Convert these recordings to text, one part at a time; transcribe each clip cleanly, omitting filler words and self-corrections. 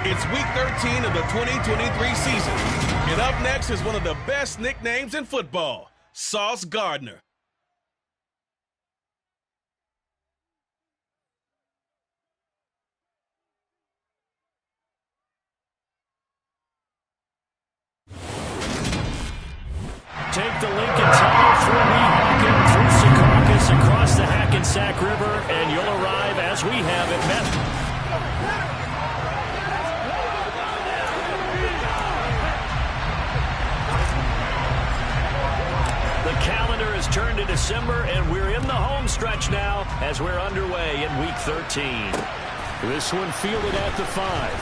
It's week 13 of the 2023 season. And up next is one of the best nicknames in football, Sauce Gardner. Take the Lincoln Tunnel through Weehawken, through Secaucus, across the Hackensack River, and you'll arrive as we have at Madden. The calendar has turned to December, and we're in the home stretch now as we're underway in Week 13. This one fielded at the 5.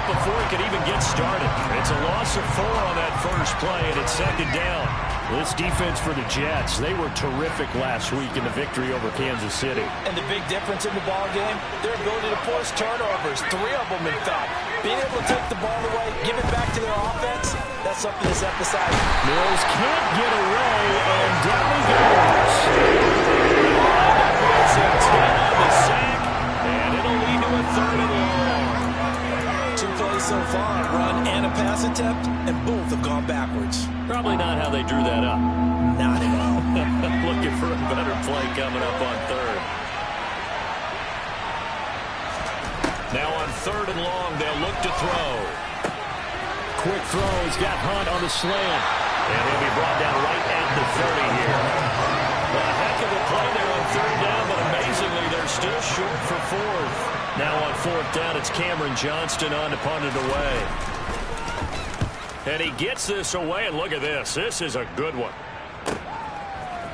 Before it could even get started. It's a loss of 4 on that first play, and it's 2nd down. This defense for the Jets, they were terrific last week in the victory over Kansas City. And the big difference in the ball game, their ability to force turnovers, 3 of them in fact. Being able to take the ball away, give it back to their offense, that's something that's emphasized. Mills can't get away, and down he goes. It's a 10 on the sack, and it'll lead to a 3rd and long. 2 plays so far, a run and a pass attempt, and both have gone backwards. Probably not how they drew that up. Not at all. Looking for a better play coming up on 3rd. Now on 3rd and long, they'll look to throw. Quick throw. He's got Hunt on the slant. And he'll be brought down right at the 30 here. Well, a heck of a play there on 3rd down, but amazingly, they're still short for 4th. Now on 4th down, it's Cameron Johnston on to punt it away. And he gets this away, and look at this. This is a good one.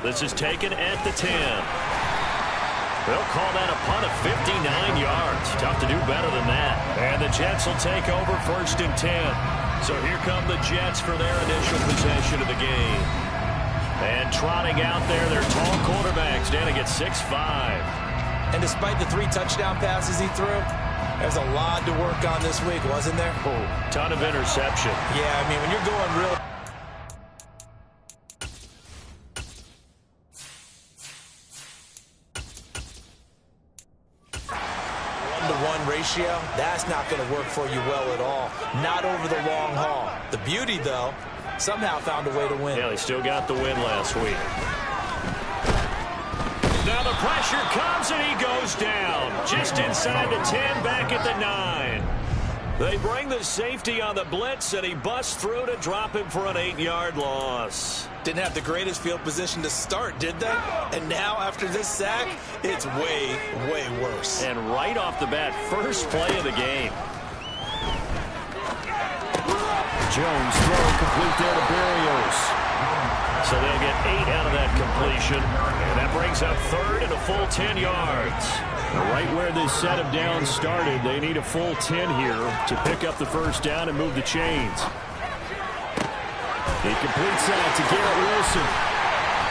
This is taken at the 10. They'll call that a punt of 59 yards. Tough to do better than that. And the Jets will take over 1st and 10. So here come the Jets for their initial possession of the game. And trotting out there, their tall quarterback standing at 6'5". And despite the 3 touchdown passes he threw, there's a lot to work on this week, wasn't there? Oh, ton of interception. Yeah, I mean, when you're going real... 1-to-1 ratio, that's not going to work for you well at all. Not over the long haul. The beauty, though, somehow found a way to win. Yeah, they still got the win last week. Now the pressure comes, and he goes down. Just inside the 10, back at the 9. They bring the safety on the blitz, and he busts through to drop him for an 8-yard loss. Didn't have the greatest field position to start, did they? And now, after this sack, it's way, way worse. And right off the bat, first play of the game. Jones throw complete there to Berrios. So they'll get 8 out of that completion. And that brings up 3rd and a full 10 yards. Right where this set of downs started, they need a full 10 here to pick up the first down and move the chains. He completes that to Garrett Wilson.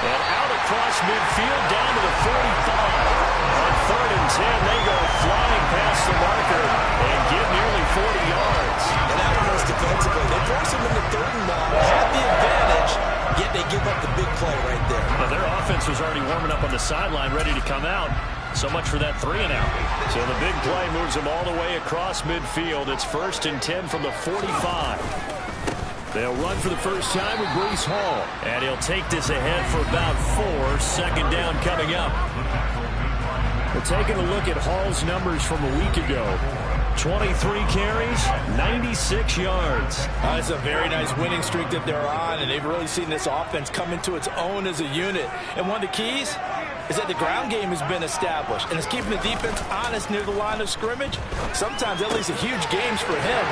And out across midfield down to the 45. On 3rd and 10, they go flying past the marker and get nearly 40 yards. And that was defensively. They force him into 3rd and long, had the advantage, yet they give up the big play right there. Well, their offense was already warming up on the sideline, ready to come out. So much for that 3-and-out. So the big play moves them all the way across midfield. It's 1st and 10 from the 45. They'll run for the first time with Breece Hall. And he'll take this ahead for about 4. 2nd down coming up. We're taking a look at Hall's numbers from a week ago. 23 carries, 96 yards. It's a very nice winning streak that they're on, and they've really seen this offense come into its own as a unit. And one of the keys is that the ground game has been established, and it's keeping the defense honest near the line of scrimmage. Sometimes that leads to huge games for him.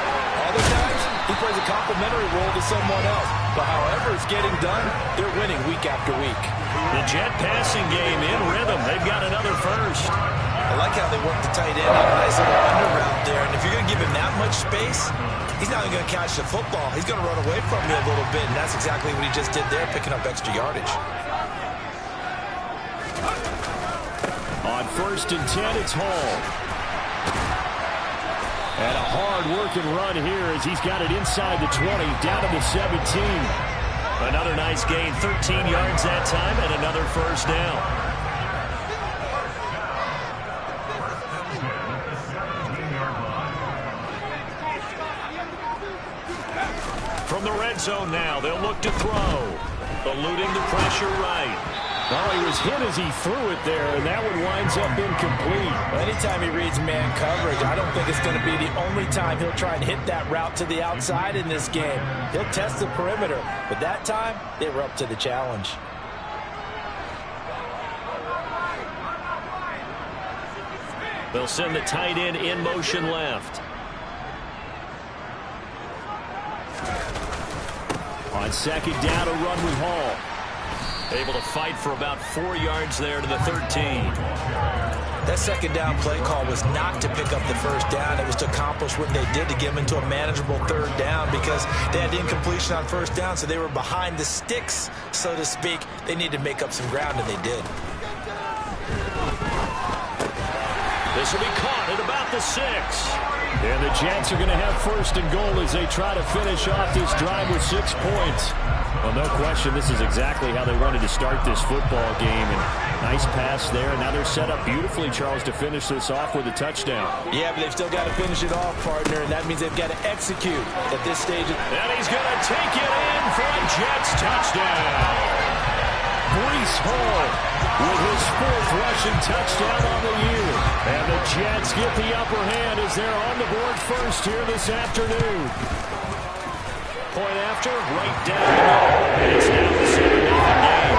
Other times, he plays a complementary role to someone else. But however it's getting done, they're winning week after week. The Jet passing game in rhythm. They've got another first. I like how they work the tight end on a nice little under route there. And if you're going to give him that much space, he's not even going to catch the football. He's going to run away from you a little bit, and that's exactly what he just did there, picking up extra yardage. On 1st and 10, it's Hall. And a hard-working run here as he's got it inside the 20, down to the 17. Another nice gain, 13 yards that time, and another first down. From the red zone now, they'll look to throw. Eluding the pressure right. Oh, he was hit as he threw it there, and that one winds up incomplete. Well, anytime he reads man coverage, I don't think it's going to be the only time he'll try and hit that route to the outside in this game. He'll test the perimeter, but that time, they were up to the challenge. They'll send the tight end in motion left. On 2nd down, a run with Hall. Able to fight for about 4 yards there to the 13. That 2nd down play call was not to pick up the first down. It was to accomplish what they did to get them into a manageable 3rd down because they had incompletion on 1st down, so they were behind the sticks, so to speak. They needed to make up some ground, and they did. This will be caught at about the 6. And the Jets are going to have 1st and goal as they try to finish off this drive with 6 points. Well, no question, this is exactly how they wanted to start this football game. And nice pass there. And now they're set up beautifully, Charles, to finish this off with a touchdown. Yeah, but they've still got to finish it off, partner, and that means they've got to execute at this stage. And he's going to take it in for a Jets touchdown. Breece Hall with his 4th rushing touchdown on the year. And the Jets get the upper hand as they're on the board first here this afternoon. Point after, right down the middle. And it's now a 7-0 game.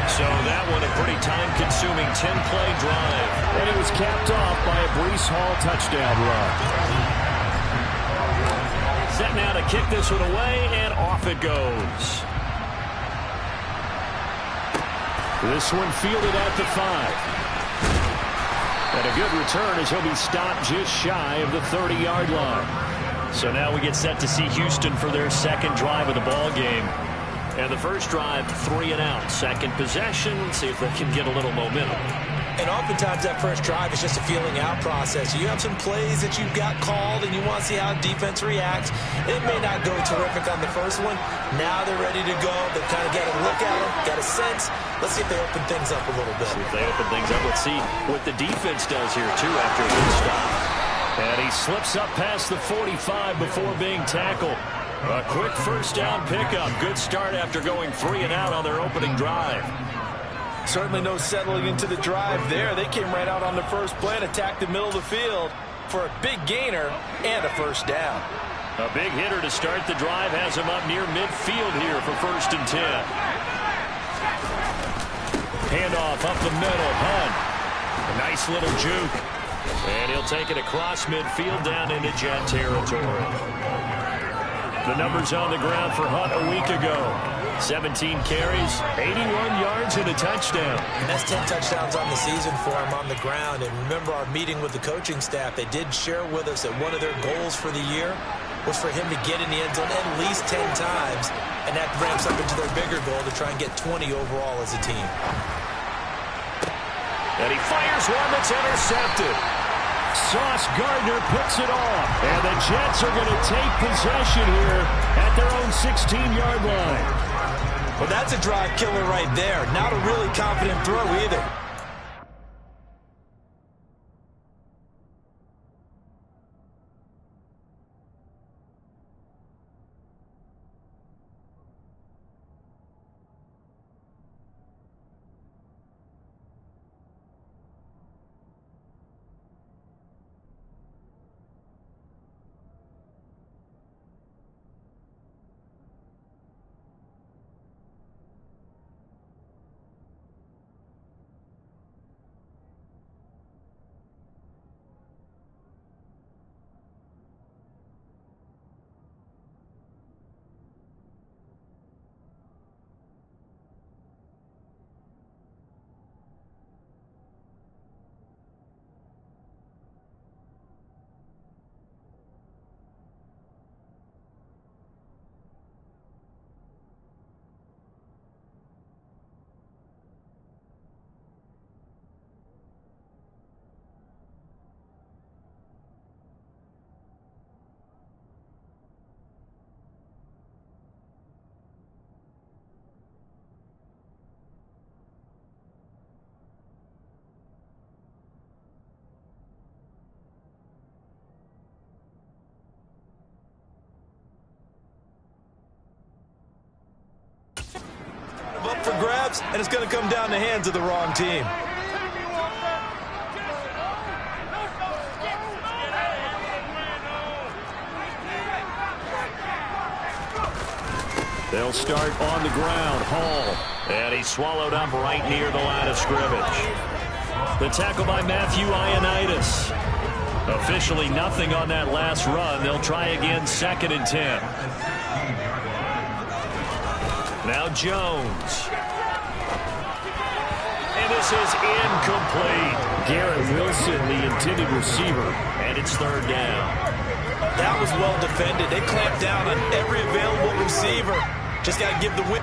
So that one a pretty time-consuming 10-play drive. And it was capped off by a Breece Hall touchdown run. Set now to kick this one away, and off it goes. This one fielded at the 5. And a good return as he'll be stopped just shy of the 30-yard line. So now we get set to see Houston for their 2nd drive of the ball game. And the first drive, 3 and out. 2nd possession, see if they can get a little momentum. And oftentimes that first drive is just a feeling out process. You have some plays that you've got called and you want to see how defense reacts. It may not go terrific on the first one. Now they're ready to go. They've kind of got a look at them, got a sense. Let's see if they open things up a little bit. See if they open things up. Let's see what the defense does here, too, after a good stop. And he slips up past the 45 before being tackled. A quick first down pickup. Good start after going 3 and out on their opening drive. Certainly no settling into the drive there. They came right out on the first play and attacked the middle of the field for a big gainer and a first down. A big hitter to start the drive has him up near midfield here for 1st and 10. Handoff up the middle. Hunt. A nice little juke. And he'll take it across midfield down into Jet territory. The numbers on the ground for Hunt a week ago. 17 carries, 81 yards, and a touchdown. And that's 10 touchdowns on the season for him on the ground. And remember our meeting with the coaching staff, they did share with us that one of their goals for the year was for him to get in the end zone at least 10 times. And that ramps up into their bigger goal to try and get 20 overall as a team. And he fires one that's intercepted. Sauce Gardner puts it off. And the Jets are going to take possession here at their own 16-yard line. Well, that's a drive killer right there. Not a really confident throw either. playoffs, and it's going to come down the hands of the wrong team. They'll start on the ground. Hall. And he's swallowed up right near the line of scrimmage. The tackle by Matthew Ioannidis. Officially nothing on that last run. They'll try again, 2nd and 10. Now Jones. And this is incomplete. Garrett Wilson, the intended receiver. And it's 3rd down. That was well defended. They clamped down on every available receiver. Just got to give the win.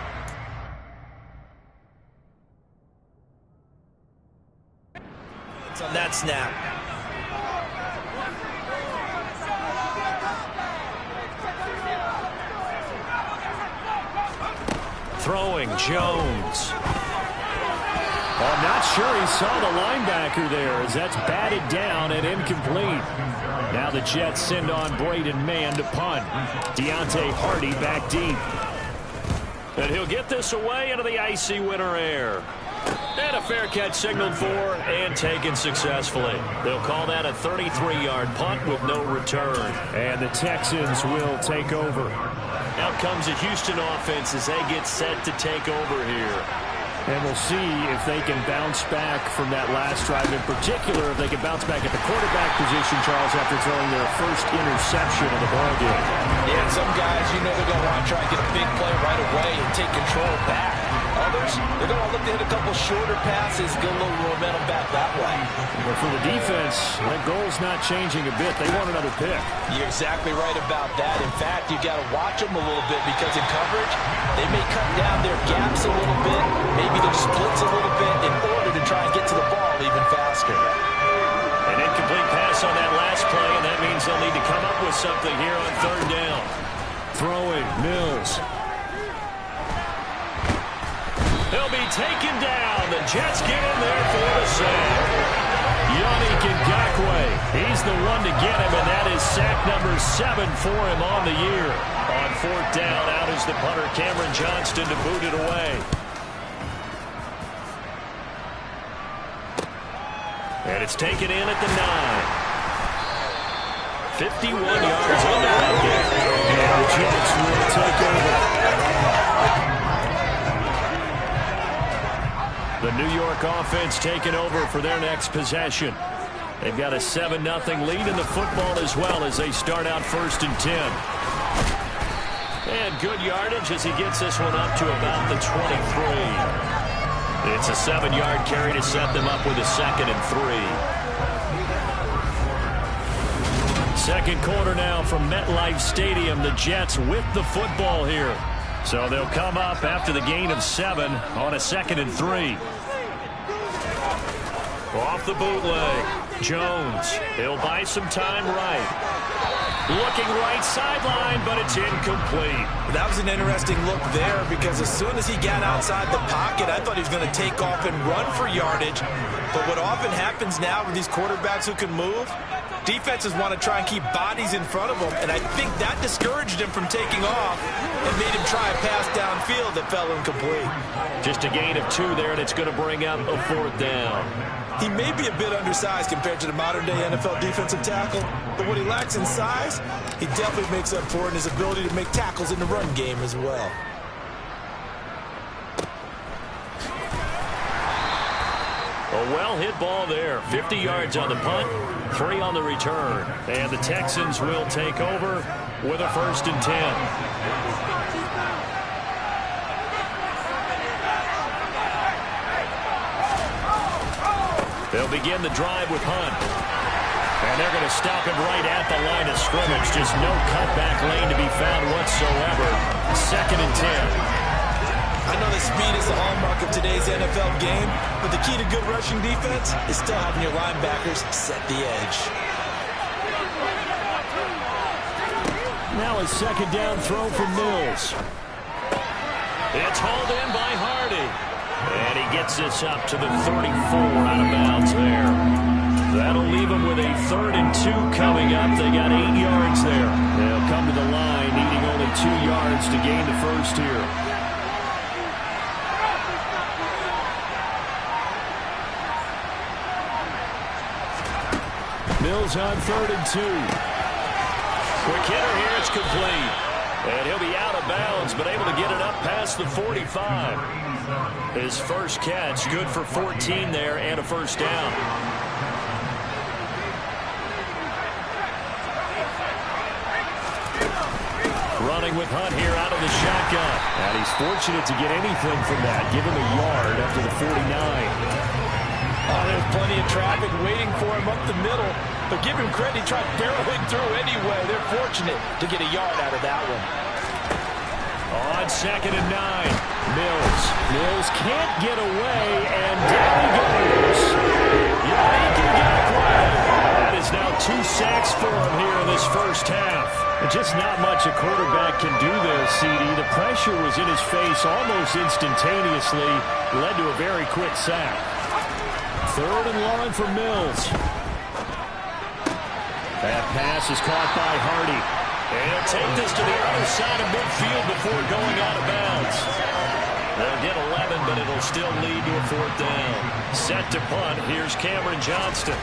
It's on that snap. Throwing, Jones. I'm not sure he saw the linebacker there as that's batted down and incomplete. Now the Jets send on Braden Mann to punt. Deontay Hardy back deep. And he'll get this away into the icy winter air. And a fair catch signaled for and taken successfully. They'll call that a 33-yard punt with no return. And the Texans will take over. Out comes the Houston offense as they get set to take over here. And we'll see if they can bounce back from that last drive. In particular, if they can bounce back at the quarterback position, Charles, after throwing their first interception of the ballgame. Yeah, and some guys, you know they're going to want to try and get a big play right away and take control back. Others, they're going to look to hit a couple shorter passes, get a little momentum back that way. But for the defense, that goal's not changing a bit. They want another pick. You're exactly right about that. In fact, you've got to watch them a little bit because in coverage, they may cut down their gaps a little bit, maybe their splits a little bit in order to try and get to the ball even faster. An incomplete pass on that last play, and that means they'll need to come up with something here on 3rd down. Throwing, Mills. He'll be taken down. The Jets get in there for the save. Yannick Ngakoue, he's the one to get him, and that is sack number 7 for him on the year. On 4th down, out is the punter, Cameron Johnston, to boot it away. And it's taken in at the 9. 51 yards on the run game. And the Jets will take over. The New York offense taking over for their next possession. They've got a 7-0 lead in the football as well as they start out 1st and 10. And good yardage as he gets this one up to about the 23. It's a 7-yard carry to set them up with a 2nd and 3. Second quarter now from MetLife Stadium. The Jets with the football here. So they'll come up after the gain of 7 on a 2nd and 3. Off the bootleg. Jones. He'll buy some time right. Looking right sideline, but it's incomplete. That was an interesting look there because as soon as he got outside the pocket, I thought he was going to take off and run for yardage. But what often happens now with these quarterbacks who can move, defenses want to try and keep bodies in front of them, and I think that discouraged him from taking off and made him try a pass downfield that fell incomplete. Just a gain of 2 there, and it's going to bring up a 4th down. He may be a bit undersized compared to the modern-day NFL defensive tackle, but what he lacks in size, he definitely makes up for it in his ability to make tackles in the run game as well. A well-hit ball there. 50 yards on the punt, 3 on the return. And the Texans will take over with a 1st and 10. They'll begin the drive with Hunt. And they're going to stop him right at the line of scrimmage. Just no cutback lane to be found whatsoever. 2nd and 10. I know that speed is the hallmark of today's NFL game, but the key to good rushing defense is still having your linebackers set the edge. Now a 2nd down throw from Mills. It's hauled in by Hardy. And he gets this up to the 34 out of bounds there. That'll leave him with a 3rd and 2 coming up. They got 8 yards there. They'll come to the line needing only 2 yards to gain the first here. Bills on 3rd and 2. Quick hitter here, it's complete. And he'll be out of bounds, but able to get it up past the 45. His first catch, good for 14 there and a first down. Running with Hunt here out of the shotgun. And he's fortunate to get anything from that. Give him a yard up to the 49. Oh, there's plenty of traffic waiting for him up the middle. But give him credit, he tried barreling through anyway. They're fortunate to get a yard out of that one. On 2nd and 9, Mills. Mills can't get away, and down he goes. Yeah, he can get a play. That is now 2 sacks for him here in this first half. And just not much a quarterback can do there, CD. The pressure was in his face almost instantaneously. Led to a very quick sack. 3rd and long for Mills. That pass is caught by Hardy. And he'll take this to the other side of midfield before going out of bounds. They'll get 11, but it'll still lead to a 4th down. Set to punt. Here's Cameron Johnston.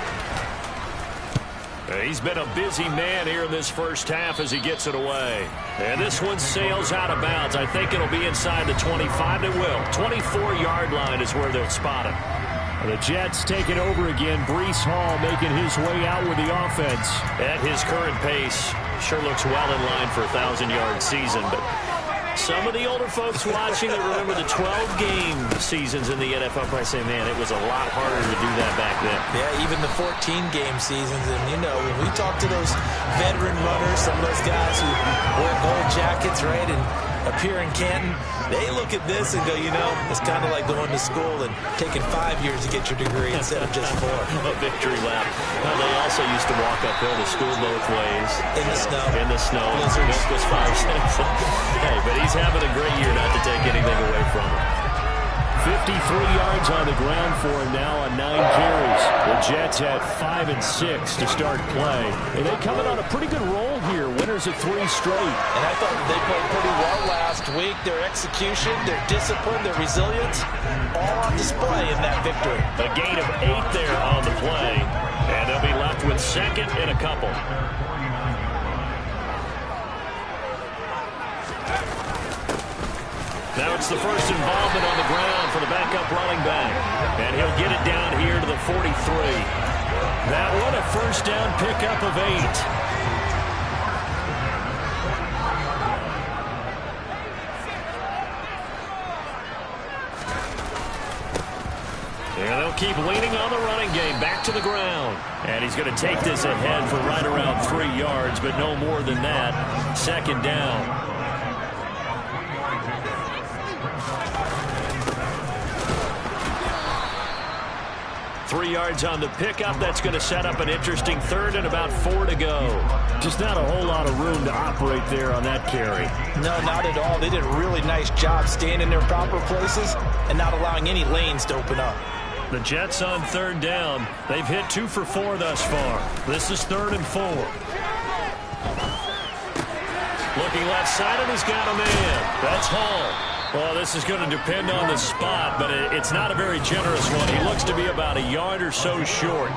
He's been a busy man here in this first half as he gets it away. And this one sails out of bounds. I think it'll be inside the 25. It will. 24-yard line is where they'll spot it. The Jets take it over again. Breece Hall making his way out with the offense. At his current pace, sure looks well in line for a 1,000-yard season. But some of the older folks watching that remember the 12-game seasons in the NFL probably say, man, it was a lot harder to do that back then. Yeah, even the 14-game seasons. And, you know, when we talk to those veteran runners, some of those guys who wear gold jackets, right, and appear in Canton, they look at this and go, you know, it's kind of like going to school and taking 5 years to get your degree instead of just 4. A victory lap. Well, they also used to walk uphill to school both ways. In the snow. In the snow. Blizzards. Milk was 5 cents. Hey, but he's having a great year, not to take anything away from him. 53 yards on the ground for him now on 9 carries. The Jets had 5 and 6 to start play. And they coming on a pretty good roll here. Winners of 3 straight. And I thought they played pretty well last week. Their execution, their discipline, their resilience, all on display in that victory. A gain of 8 there on the play. And they'll be left with 2nd and a couple. Now it's the first involvement on the ground for the backup running back. And he'll get it down here to the 43. That one a first down pickup of 8. And they'll keep leaning on the running game. Back to the ground. And he's going to take this ahead for right around 3 yards, but no more than that. 2nd down. 3 yards on the pickup. That's going to set up an interesting 3rd and about 4 to go. Just not a whole lot of room to operate there on that carry. No, not at all. They did a really nice job staying in their proper places and not allowing any lanes to open up. The Jets on 3rd down. They've hit 2 for 4 thus far. This is 3rd and 4. Looking left side, and he's got a man. That's Hall. Well, this is going to depend on the spot, but it's not a very generous one. He looks to be about a yard or so short.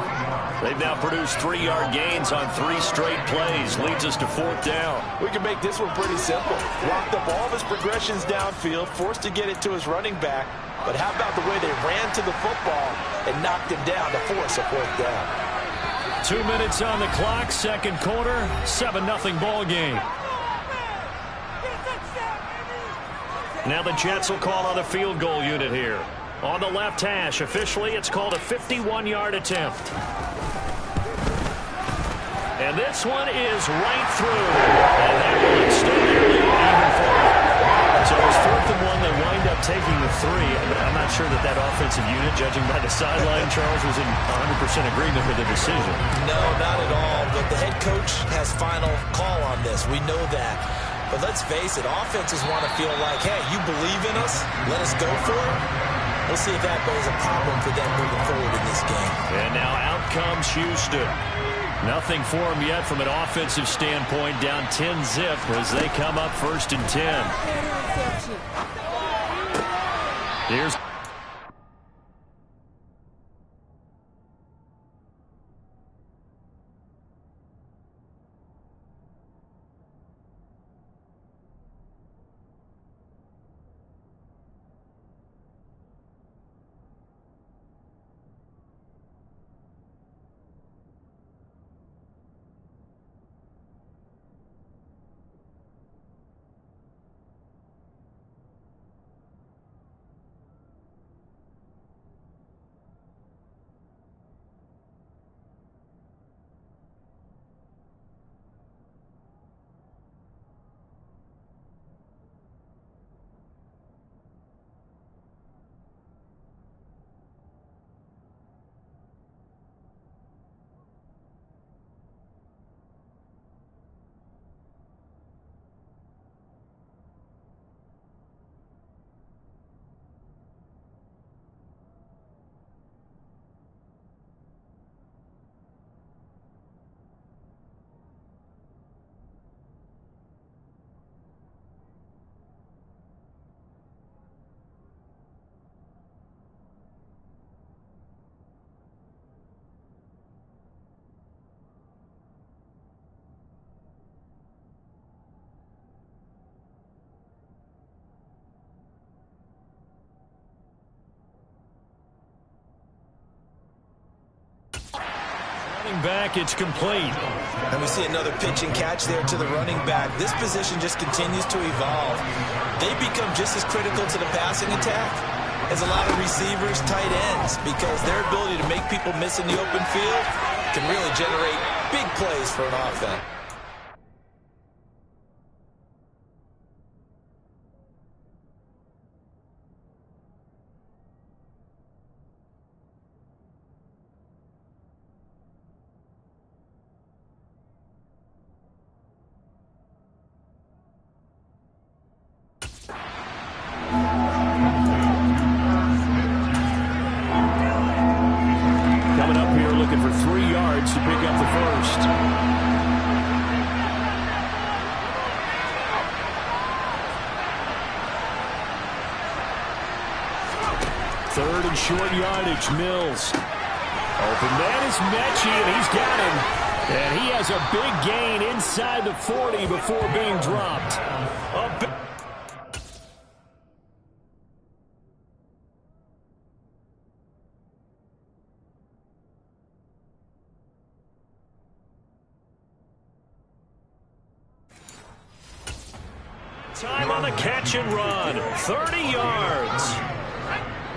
They've now produced 3-yard gains on 3 straight plays. Leads us to 4th down. We can make this one pretty simple. Locked up all of his progressions downfield, forced to get it to his running back. But how about the way they ran to the football and knocked him down to force a 4th down? 2 minutes on the clock, 2nd quarter, 7-0 ball game. Now the Jets will call on the field goal unit here. On the left hash, officially it's called a 51-yard attempt. And this one is right through. And that will extend their lead even further. So it was 4th and 1. They wind up taking the 3. I'm not sure that offensive unit, judging by the sideline, Charles, was in 100% agreement with the decision. No, not at all. But the head coach has final call on this. We know that. But let's face it, offenses want to feel like, hey, you believe in us, let us go for it. We'll see if that is a problem for them moving forward in this game. And now out comes Houston. Nothing for them yet from an offensive standpoint, down 10-zip as they come up 1st and 10. Here's running back. It's complete. And we see another pitch and catch there to the running back. This position just continues to evolve. They become just as critical to the passing attack as a lot of receivers, tight ends, because their ability to make people miss in the open field can really generate big plays for an offense. Coming up here looking for 3 yards to pick up the first. Third and short yardage, Mills. Open man is Mechie, and he's got him. And he has a big gain inside the 40 before being dropped. Time on the catch and run. 30 yards.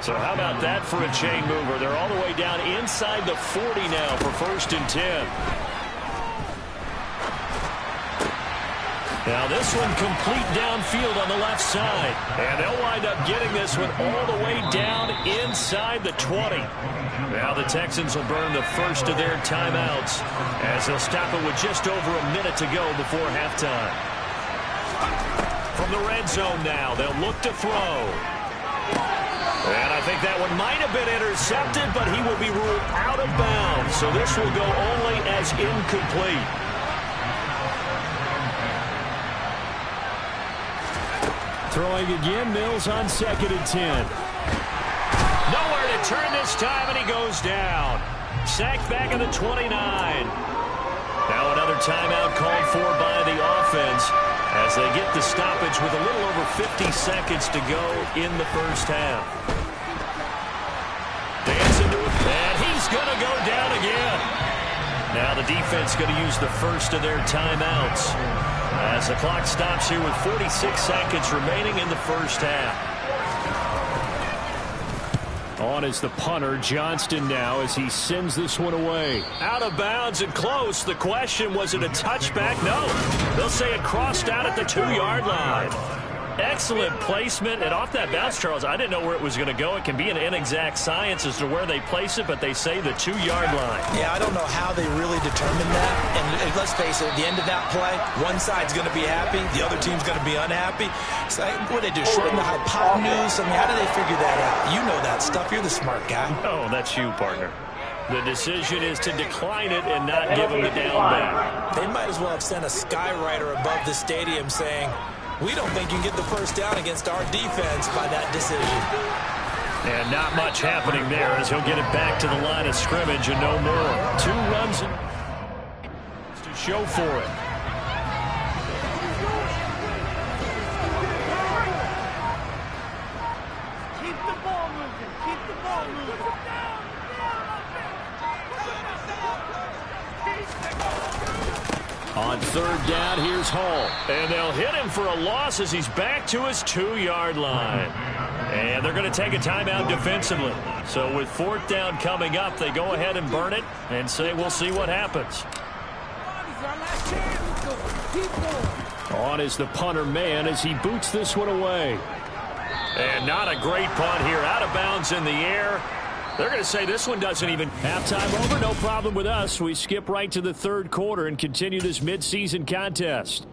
So how about that for a chain mover? They're all the way down inside the 40 now for 1st and 10. Now this one complete downfield on the left side. And they'll wind up getting this one all the way down inside the 20. Now the Texans will burn the first of their timeouts as they'll stop it with just over a minute to go before halftime. From the red zone now, they'll look to throw. And I think that one might have been intercepted, but he will be ruled out of bounds. So this will go only as incomplete. Throwing again, Mills on 2nd and 10. Nowhere to turn this time, and he goes down. Sacked back at the 29. Now another timeout called for by the offense as they get the stoppage with a little over 50 seconds to go in the first half. Dance into it, and he's going to go down again. Now the defense going to use the first of their timeouts as the clock stops here with 46 seconds remaining in the first half. On is the punter, Johnston, now as he sends this one away. Out of bounds and close. The question, was it a touchback? No. They'll say it crossed out at the 2-yard line. Excellent placement. And off that bounce, Charles, I didn't know where it was going to go. It can be an inexact science as to where they place it, but they say the 2-yard line. Yeah, I don't know how they really determined that. And let's face it, at the end of that play, one side's going to be happy, the other team's going to be unhappy. So what do they do, shorten the hypotenuse? I mean, how do they figure that out? You know that stuff. You're the smart guy. Oh, that's you, partner. The decision is to decline it and not give him the down back. They might as well have sent a skywriter above the stadium saying, we don't think you can get the first down against our defense by that decision. And not much happening there as he'll get it back to the line of scrimmage and no more. 2 runs to show for it. Keep the ball moving. Keep the ball moving. On 3rd down, here's Hall. And they'll hit him for a loss as he's back to his 2-yard line. And they're going to take a timeout defensively. So with 4th down coming up, they go ahead and burn it and say we'll see what happens. On is the punter, man, as he boots this one away. And not a great punt here. Out of bounds in the air. They're going to say this one doesn't even. Halftime over, no problem with us. We skip right to the 3rd quarter and continue this midseason contest.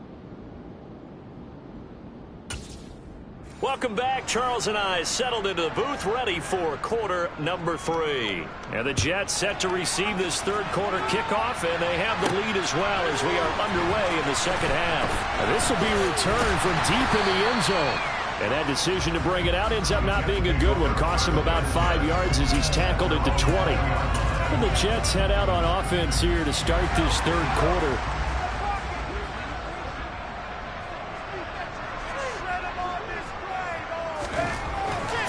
Welcome back. Charles and I settled into the booth, ready for quarter number 3. And the Jets set to receive this 3rd quarter kickoff, and they have the lead as well as we are underway in the 2nd half. And this will be returned from deep in the end zone. And that decision to bring it out ends up not being a good one. Costs him about 5 yards as he's tackled at the 20. And the Jets head out on offense here to start this 3rd quarter.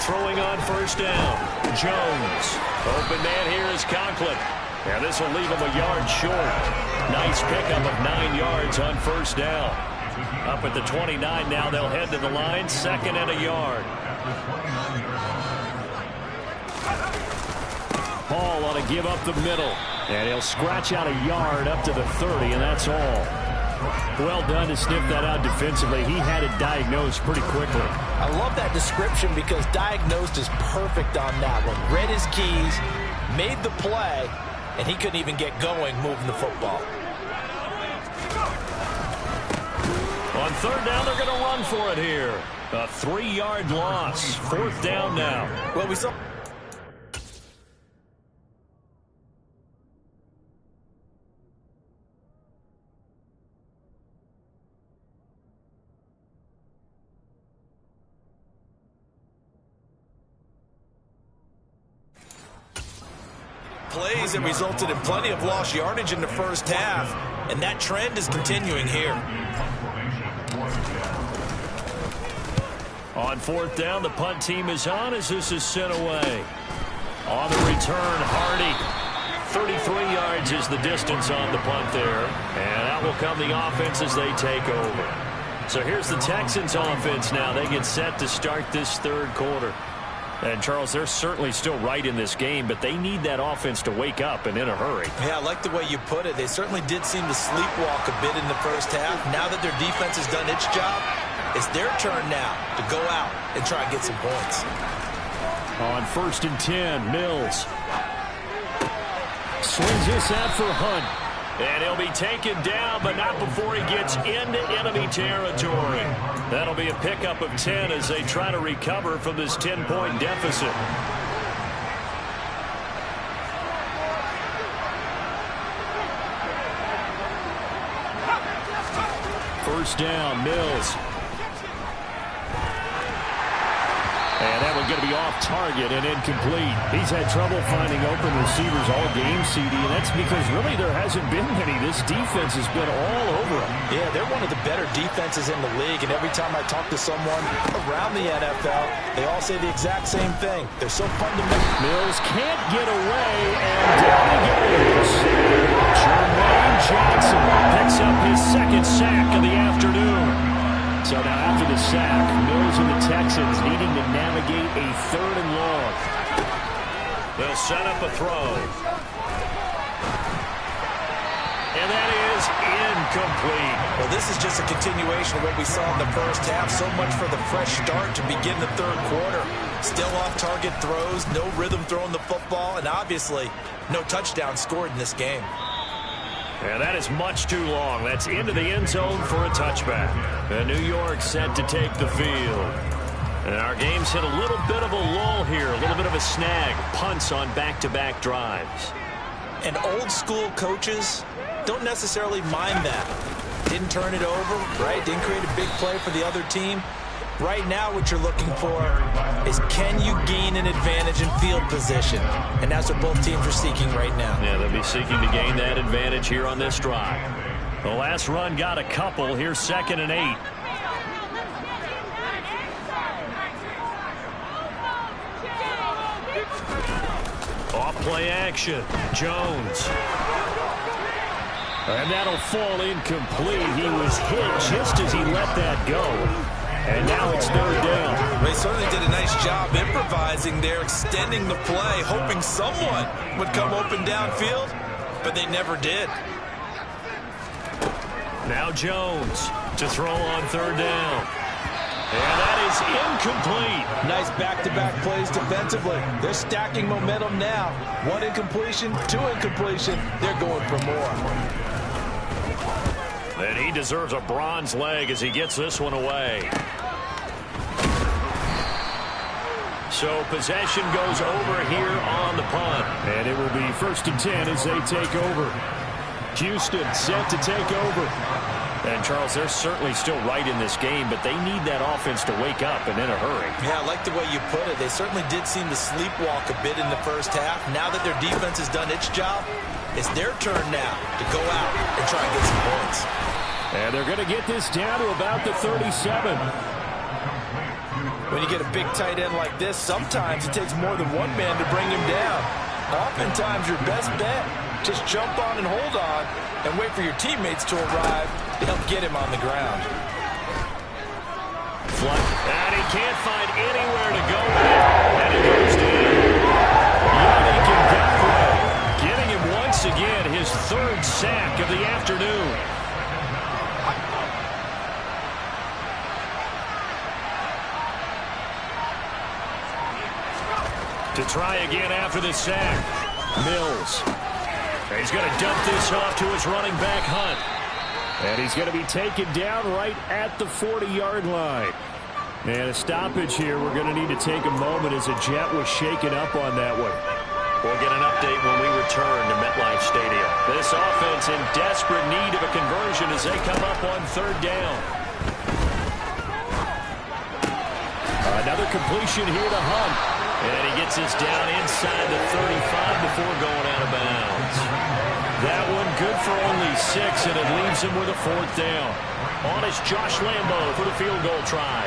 Throwing on 1st down. Jones. Open man here is Conklin. And this will leave him a yard short. Nice pickup of 9 yards on first down. Up at the 29 now, they'll head to the line, 2nd and a yard. Hall ought to give up the middle. And he'll scratch out a yard up to the 30, and that's all. Well done to sniff that out defensively. He had it diagnosed pretty quickly. I love that description because diagnosed is perfect on that one. Read his keys, made the play, and he couldn't even get going moving the football. On 3rd down, they're going to run for it here. A 3-yard loss. 4th down now. Well, we saw... plays that resulted in plenty of lost yardage in the first half, and that trend is continuing here. On 4th down, the punt team is on as this is sent away. On the return, Hardy. 33 yards is the distance on the punt there, and out will come the offense as they take over. So here's the Texans offense now. They get set to start this 3rd quarter. And, Charles, they're certainly still right in this game, but they need that offense to wake up and in a hurry. Yeah, I like the way you put it. They certainly did seem to sleepwalk a bit in the first half. Now that their defense has done its job, it's their turn now to go out and try and get some points. On 1st and 10, Mills. Swings this out for Hunt. And he'll be taken down, but not before he gets into enemy territory. That'll be a pickup of 10 as they try to recover from this 10-point deficit. First down, Mills. And that one's going to be off target and incomplete. He's had trouble finding open receivers all game, CD, and that's because really there hasn't been many. This defense has been all over him. Yeah, they're one of the better defenses in the league, and every time I talk to someone around the NFL, they all say the exact same thing. They're so fundamental. Mills can't get away, and down he goes. Jermaine Johnson picks up his 2nd sack of the afternoon. So now after the sack, Mills and the Texans needing to navigate a 3rd and long. They'll set up a throw. And that is incomplete. Well, this is just a continuation of what we saw in the first half. So much for the fresh start to begin the 3rd quarter. Still off-target throws, no rhythm throwing the football, and obviously no touchdown scored in this game. And that is much too long. That's into the end zone for a touchback. And New York set to take the field. And our game's hit a little bit of a lull here, a little bit of a snag. Punts on back-to-back drives. And old-school coaches don't necessarily mind that. Didn't turn it over, right? Didn't create a big play for the other team. Right now what you're looking for is can you gain an advantage in field position? And that's what both teams are seeking right now. Yeah, they'll be seeking to gain that advantage here on this drive. The last run got a couple. Here's 2nd and 8. Off play action. Jones. And that'll fall incomplete. He was hit just as he let that go. And now it's 3rd down. They certainly did a nice job improvising there, extending the play, hoping someone would come open downfield, but they never did. Now Jones to throw on 3rd down. And that is incomplete. Nice back-to-back plays defensively. They're stacking momentum now. 1 incompletion, 2 incompletion. They're going for more. And he deserves a bronze leg as he gets this one away. So possession goes over here on the punt. And it will be 1st and 10 as they take over. Houston set to take over. And, Charles, they're certainly still right in this game, but they need that offense to wake up and in a hurry. Yeah, I like the way you put it. They certainly did seem to sleepwalk a bit in the first half. Now that their defense has done its job, it's their turn now to go out and try and get some points. And they're going to get this down to about the 37. When you get a big tight end like this, sometimes it takes more than one man to bring him down. Oftentimes, your best bet Just jump on and hold on and wait for your teammates to arrive to help get him on the ground. And he can't find anywhere to go with it. And he goes down. Yannick Ngakoue getting him once again his third sack of the afternoon. To try again after the sack. Mills. He's going to dump this off to his running back, Hunt. And he's going to be taken down right at the 40-yard line. And a stoppage here. We're going to need to take a moment as a Jet was shaken up on that one. We'll get an update when we return to MetLife Stadium. This offense in desperate need of a conversion as they come up on third down. Another completion here to Hunt. And he gets us down inside the 35 before going out of bounds. That one good for only 6, and it leaves him with a fourth down. On is Josh Lambo for the field goal try.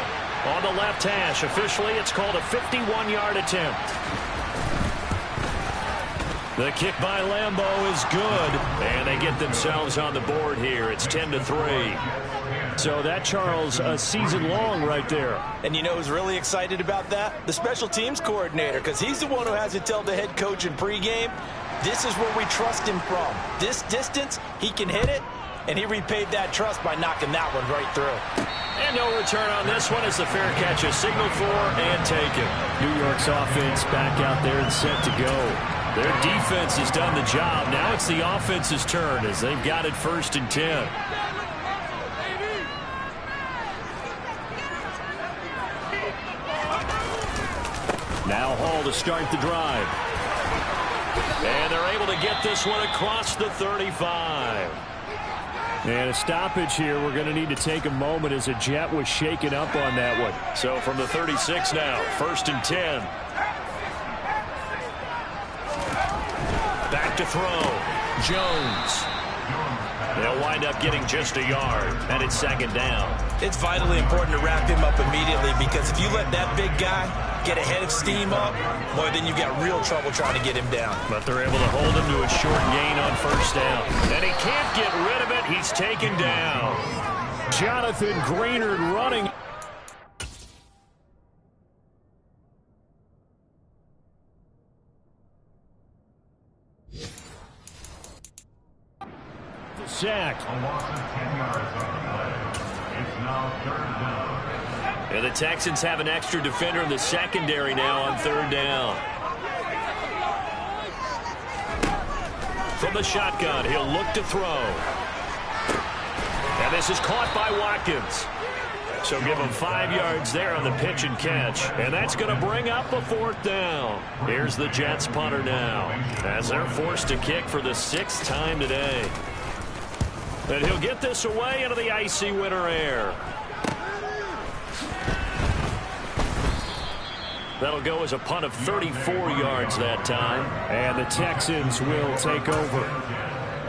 On the left hash, officially it's called a 51-yard attempt. The kick by Lambo is good, and they get themselves on the board here. It's 10-3. So that, Charles, a season long right there. And you know who's really excited about that? The special teams coordinator, because he's the one who has to tell the head coach in pregame, this is where we trust him from. This distance, he can hit it, and he repaid that trust by knocking that one right through. And no return on this one as the fair catch is signaled for and taken. New York's offense back out there and set to go. Their defense has done the job. Now it's the offense's turn as they've got it 1st and 10. Now Hall to start the drive. And they're able to get this one across the 35. And a stoppage here. We're going to need to take a moment as a Jet was shaken up on that one. So from the 36 now, 1st and 10. Back to throw. Jones. They'll wind up getting just a yard, and it's 2nd down. It's vitally important to wrap him up immediately because if you let that big guy get a head of steam up, boy, then you've got real trouble trying to get him down. But they're able to hold him to a short gain on 1st down. And he can't get rid of it. He's taken down. Jonathan Greenard running. Sack. And the Texans have an extra defender in the secondary now on 3rd down. From the shotgun, he'll look to throw. And this is caught by Watkins. So give him 5 yards there on the pitch and catch. And that's going to bring up a 4th down. Here's the Jets punter now as they're forced to kick for the 6th time today. And he'll get this away into the icy winter air. That'll go as a punt of 34 yards that time. And the Texans will take over.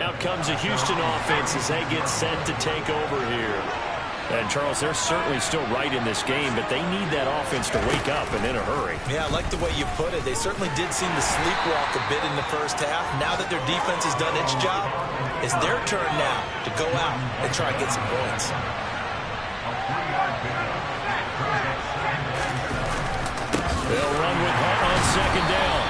Out comes the Houston offense as they get set to take over here. And, Charles, they're certainly still right in this game, but they need that offense to wake up and in a hurry. Yeah, I like the way you put it. They certainly did seem to sleepwalk a bit in the 1st half. Now that their defense has done its job, it's their turn now to go out and try and get some points. They'll run with Hunt on 2nd down.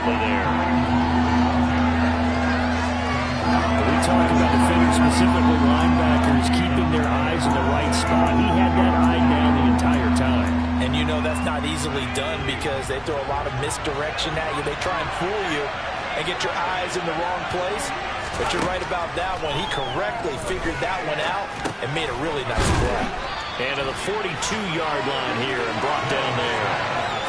immediately there. We talk about defenders, specifically linebackers, keeping their eyes in the right spot. He had that eye down the entire time. And you know that's not easily done because they throw a lot of misdirection at you. They try and fool you and get your eyes in the wrong place. But you're right about that one. He correctly figured that one out and made a really nice play. And to the 42-yard line here and brought down there.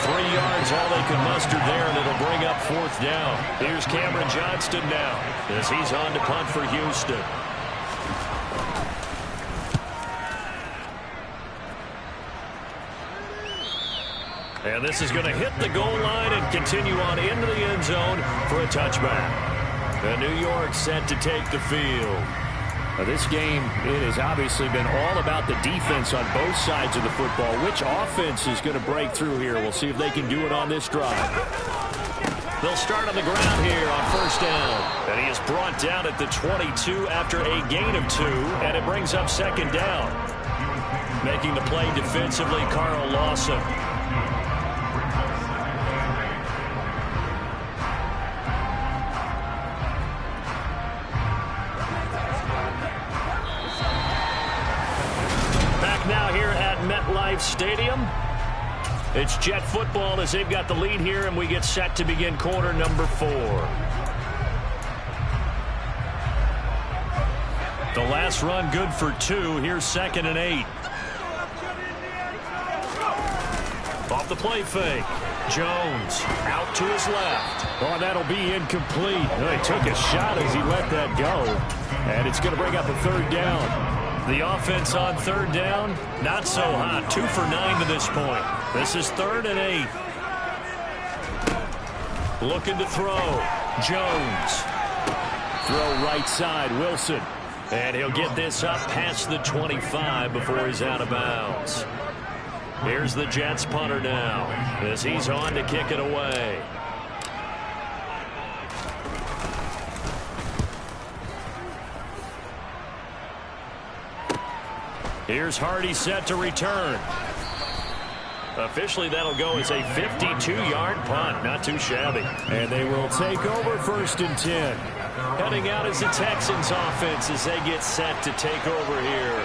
3 yards, all they can muster there, and it'll bring up 4th down. Here's Cameron Johnston now as he's on to punt for Houston. And this is going to hit the goal line and continue on into the end zone for a touchback. And New York set to take the field. This game, it has obviously been all about the defense on both sides of the football. Which offense is going to break through here? We'll see if they can do it on this drive. They'll start on the ground here on 1st down. And he is brought down at the 22 after a gain of 2. And it brings up 2nd down. Making the play defensively, Carl Lawson. Now here at MetLife Stadium. It's Jet football as they've got the lead here, and we get set to begin quarter number 4. The last run good for 2. Here's 2nd and 8. Off the play fake. Jones out to his left. Oh, that'll be incomplete. He took a shot as he let that go. And it's going to bring up a 3rd down. The offense on 3rd down, not so hot. 2 for 9 to this point. This is 3rd and 8. Looking to throw. Jones. Throw right side, Wilson. And he'll get this up past the 25 before he's out of bounds. Here's the Jets punter now as he's on to kick it away. Here's Hardy set to return. Officially, that'll go as a 52-yard punt. Not too shabby. And they will take over 1st and 10. Heading out as the Texans offense as they get set to take over here.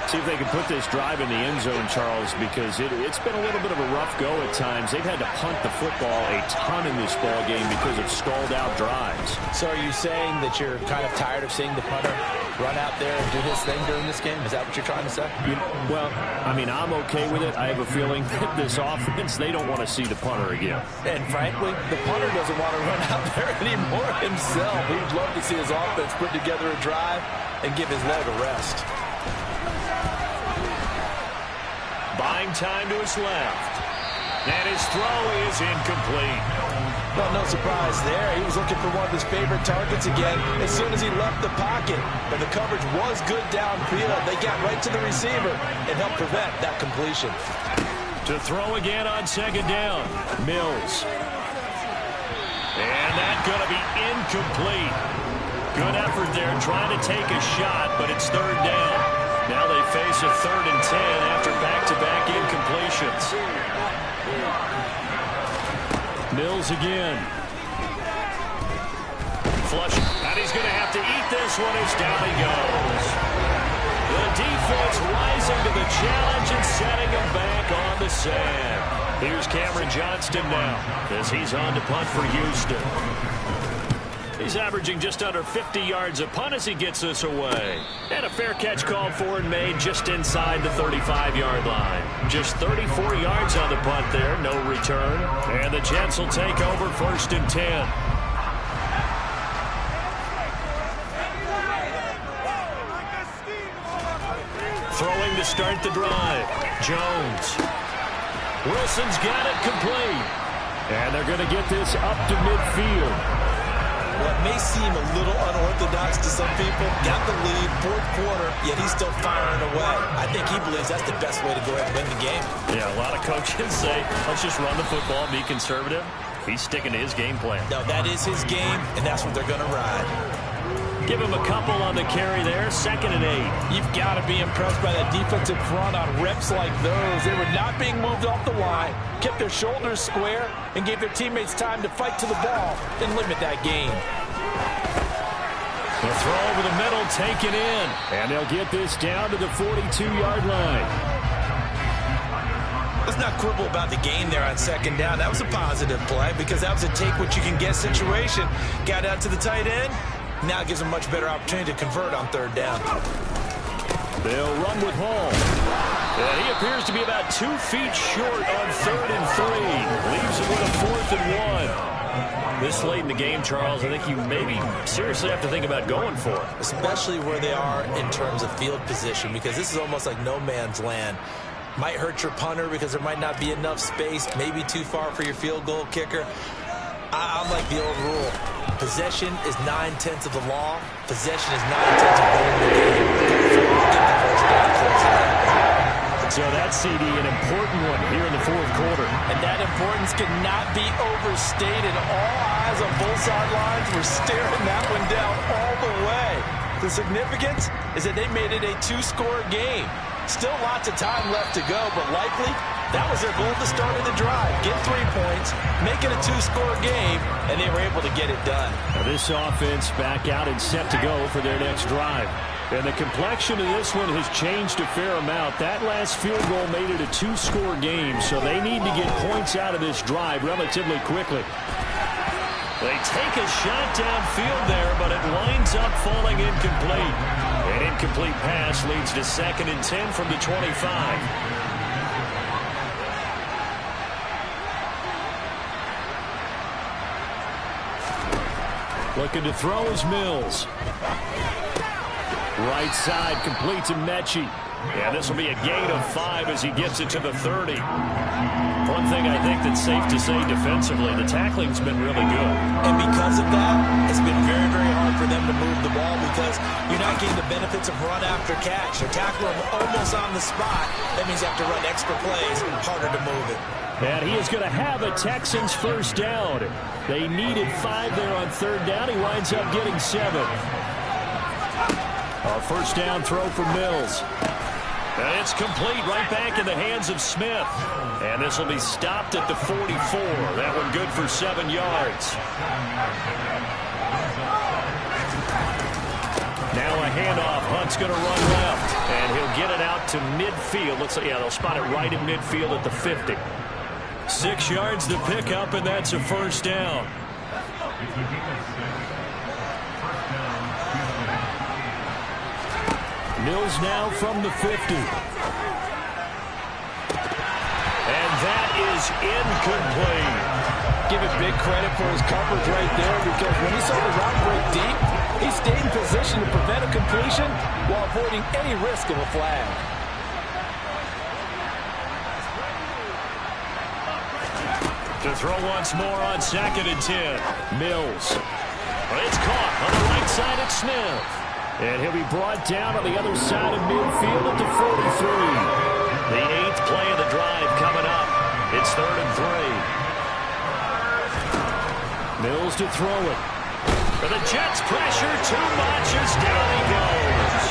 See if they can put this drive in the end zone, Charles, because it's been a little bit of a rough go at times. They've had to punt the football a ton in this ball game because of stalled-out drives. So are you saying that you're kind of tired of seeing the punter run out there and do his thing during this game? Is that what you're trying to say? Well, I mean, I'm okay with it. I have a feeling that this offense, they don't want to see the punter again. And frankly, the punter doesn't want to run out there anymore himself. He would love to see his offense put together a drive and give his leg a rest. Buying time to his left. And his throw is incomplete. Well, no surprise there. He was looking for one of his favorite targets again as soon as he left the pocket. But the coverage was good downfield. They got right to the receiver and helped prevent that completion. To throw again on 2nd down. Mills. And that's going to be incomplete. Good effort there trying to take a shot, but it's 3rd down. Now they face a 3rd and 10 after back-to-back incompletions. Mills again. Flush. And he's going to have to eat this one as down he goes. The defense rising to the challenge and setting him back on the sand. Here's Cameron Johnston now as he's on to punt for Houston. He's averaging just under 50 yards a punt as he gets this away. And a fair catch called for and made just inside the 35-yard line. Just 34 yards on the punt there, no return. And the Jets will take over 1st and 10. Throwing to start the drive. Jones. Wilson's got it complete. And they're going to get this up to midfield. What may seem a little unorthodox to some people, got the lead, 4th quarter, yet he's still firing away. I think he believes that's the best way to go ahead and win the game. Yeah, a lot of coaches say, let's just run the football, be conservative. He's sticking to his game plan. No, that is his game, and that's what they're going to ride. Give him a couple on the carry there. 2nd and 8. You've got to be impressed by that defensive front on reps like those. They were not being moved off the line, kept their shoulders square, and gave their teammates time to fight to the ball and limit that gain. The throw over the middle, taken in. And they'll get this down to the 42-yard line. Let's not quibble about the gain there on 2nd down. That was a positive play because that was a take-what-you-can-get situation. Got out to the tight end. Now it gives them a much better opportunity to convert on 3rd down. They'll run with Hall. And he appears to be about 2 feet short on 3rd and 3. Leaves him with a 4th and 1. This late in the game, Charles, I think you maybe seriously have to think about going for it. Especially where they are in terms of field position, because this is almost like no man's land. Might hurt your punter because there might not be enough space, maybe too far for your field goal kicker. I'm like the old rule. Possession is 9/10 of the law. Possession is 9/10 of winning the game. Get the first down, close it out. So that CD, an important one here in the 4th quarter. And that importance cannot be overstated. All eyes on both sidelines were staring that one down all the way. The significance is that they made it a 2-score game. Still lots of time left to go, but likely that was their goal at the start of the drive. Get 3 points, make it a 2-score game, and they were able to get it done. Now this offense back out and set to go for their next drive. And the complexion of this one has changed a fair amount. That last field goal made it a 2-score game, so they need to get points out of this drive relatively quickly. They take a shot downfield there, but it winds up falling incomplete. An incomplete pass leads to 2nd and 10 from the 25. Looking to throw is Mills. Right side, complete to Mechie. Yeah, this will be a gain of 5 as he gets it to the 30. One thing I think that's safe to say defensively, the tackling's been really good. And because of that, it's been very, very hard for them to move the ball because you're not getting the benefits of run after catch. You're tackling them almost on the spot. That means you have to run extra plays, harder to move it. And he is going to have a Texans first down. They needed 5 there on 3rd down. He winds up getting 7. A first down throw for Mills. And it's complete right back in the hands of Smith. And this will be stopped at the 44. That one good for 7 yards. Now a handoff. Hunt's going to run left. And he'll get it out to midfield. Looks like, yeah, they'll spot it right at midfield at the 50. 6 yards to pick up, and that's a first down. Mills now from the 50. And that is incomplete. Give it big credit for his coverage right there because when he saw the route break deep, he stayed in position to prevent a completion while avoiding any risk of a flag. To throw once more on 2nd and 10. Mills. It's caught on the right side at Smith. And he'll be brought down on the other side of midfield at the 43. The 8th play of the drive coming up. It's 3rd and 3. Mills to throw it. For the Jets pressure too much as down he goes.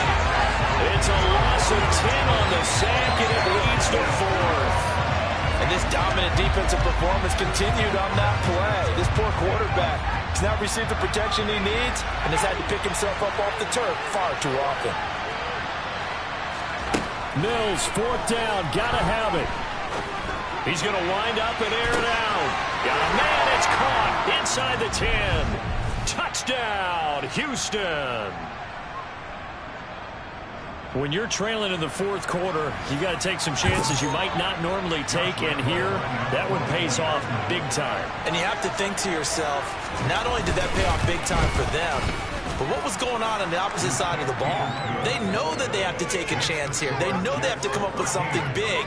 It's a loss of 10 on the sack and it leads to 4th. And this dominant defensive performance continued on that play. This poor quarterback has not received the protection he needs and has had to pick himself up off the turf far too often. Mills, 4th down, gotta have it. He's gonna wind up and air it out. Got a man, it's caught inside the 10. Touchdown, Houston. When you're trailing in the 4th quarter, you got to take some chances you might not normally take, and here, that one pays off big time. And you have to think to yourself, not only did that pay off big time for them, but what was going on the opposite side of the ball? They know that they have to take a chance here. They know they have to come up with something big,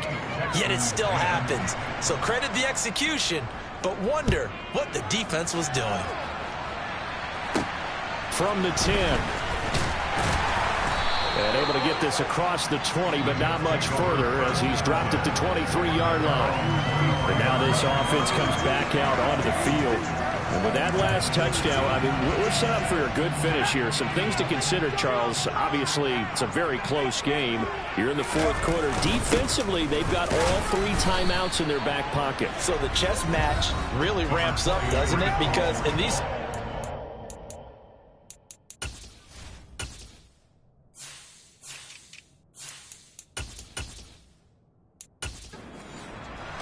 yet it still happens. So credit the execution, but wonder what the defense was doing. From the 10. And able to get this across the 20, but not much further as he's dropped at the 23-yard line. And now this offense comes back out onto the field. And with that last touchdown, I mean, we're set up for a good finish here. Some things to consider, Charles. Obviously, it's a very close game. You're in the fourth quarter. Defensively, they've got all 3 timeouts in their back pocket. So the chess match really ramps up, doesn't it? Because in these...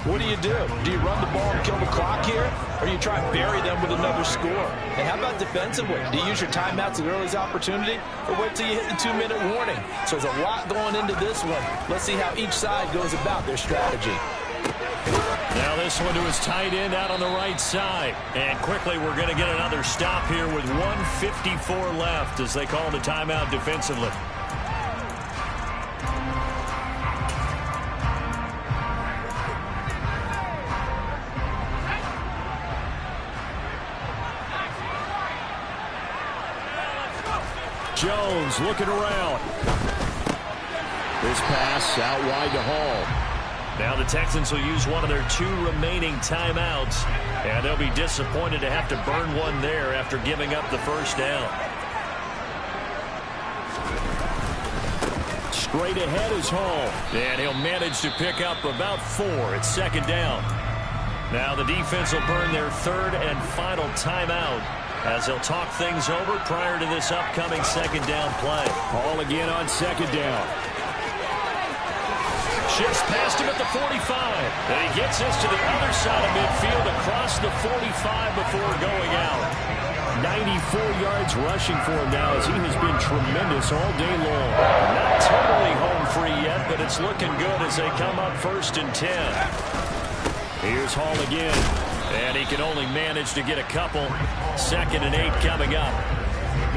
What do? Do you run the ball and kill the clock here? Or do you try and bury them with another score? And how about defensively? Do you use your timeouts at earliest opportunity? Or wait till you hit the 2-minute warning? So there's a lot going into this one. Let's see how each side goes about their strategy. Now this one to his tight end out on the right side. And quickly we're going to get another stop here with 1:54 left as they call the timeout defensively. Jones looking around. This pass out wide to Hall. Now the Texans will use one of their 2 remaining timeouts, and they'll be disappointed to have to burn one there after giving up the first down. Straight ahead is Hall, and he'll manage to pick up about 4. It's second down. Now the defense will burn their 3rd and final timeout as they'll talk things over prior to this upcoming second down play. Hall again on second down. Shifts past him at the 45. And he gets us to the other side of midfield across the 45 before going out. 94 yards rushing for him now as he has been tremendous all day long. Not totally home free yet, but it's looking good as they come up 1st and 10. Here's Hall again. And he can only manage to get a couple. 2nd and 8 coming up.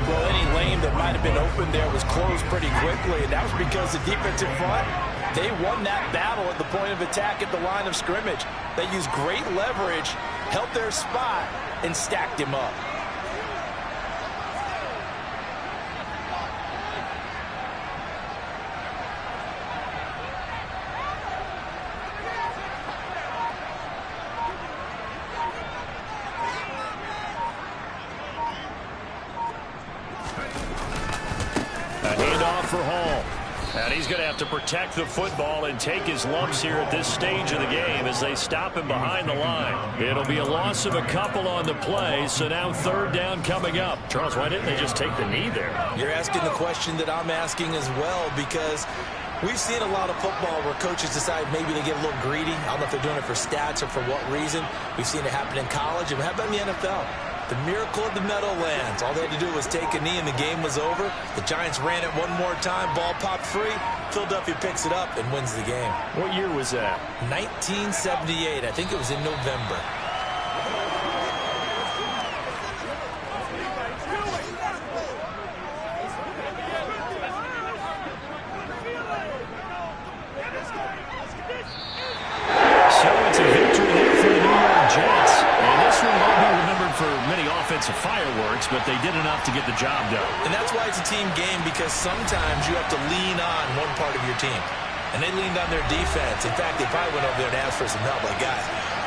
Well, any lane that might have been open there was closed pretty quickly, and that was because the defensive front, they won that battle at the point of attack at the line of scrimmage. They used great leverage, held their spot, and stacked him up. For Hall. And he's going to have to protect the football and take his lumps here at this stage of the game as they stop him behind the line. It'll be a loss of a couple on the play, so now 3rd down coming up. Charles, why didn't they just take the knee there? You're asking the question that I'm asking as well, because we've seen a lot of football where coaches decide maybe they get a little greedy. I don't know if they're doing it for stats or for what reason. We've seen it happen in college, and how about in the NFL? The miracle of the Meadowlands. All they had to do was take a knee and the game was over. The Giants ran it one more time. Ball popped free. Philadelphia picks it up and wins the game. What year was that? 1978. I think it was in November. So it's a victory here for the New York Jets. And this one won't be remembered for many offensive fireworks, but they did enough to get the job done. And that's why it's a team game, because sometimes you have to lean on one part of your team. And they leaned on their defense. In fact, they probably went over there and asked for some help. Like, guys,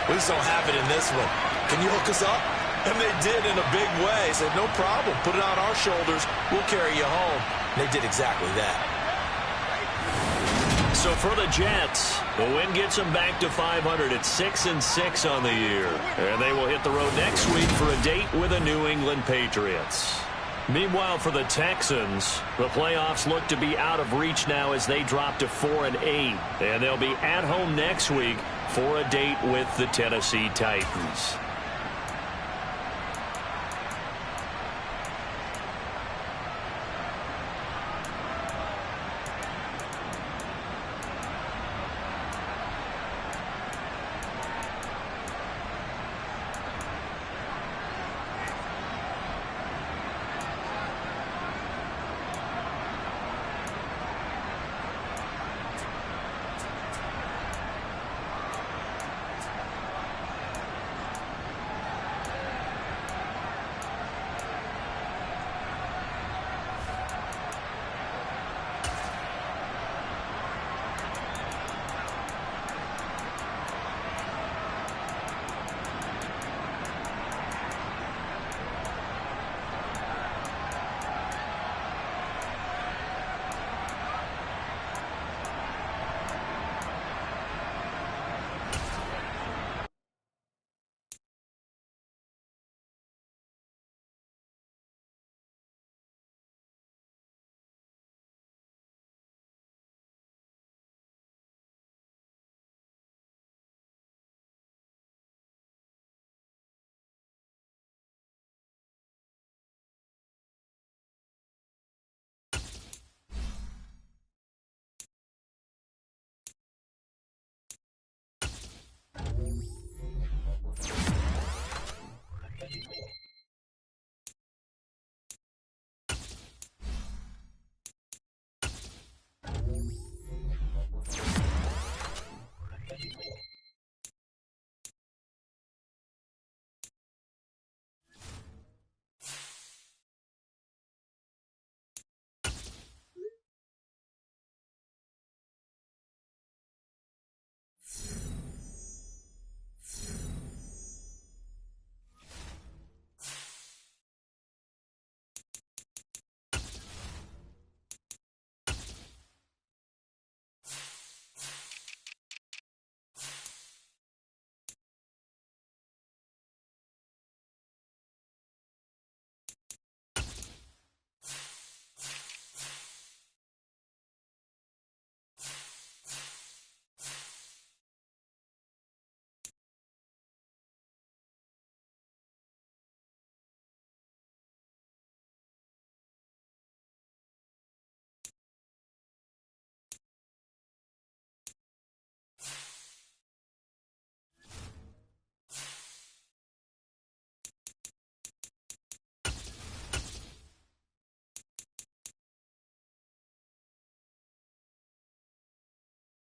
we just don't have it in this one. Can you hook us up? And they did in a big way. Said, no problem. Put it on our shoulders. We'll carry you home. And they did exactly that. So for the Jets, the win gets them back to 500 at 6-6 on the year. And they will hit the road next week for a date with the New England Patriots. Meanwhile, for the Texans, the playoffs look to be out of reach now as they drop to 4-8. And they'll be at home next week for a date with the Tennessee Titans.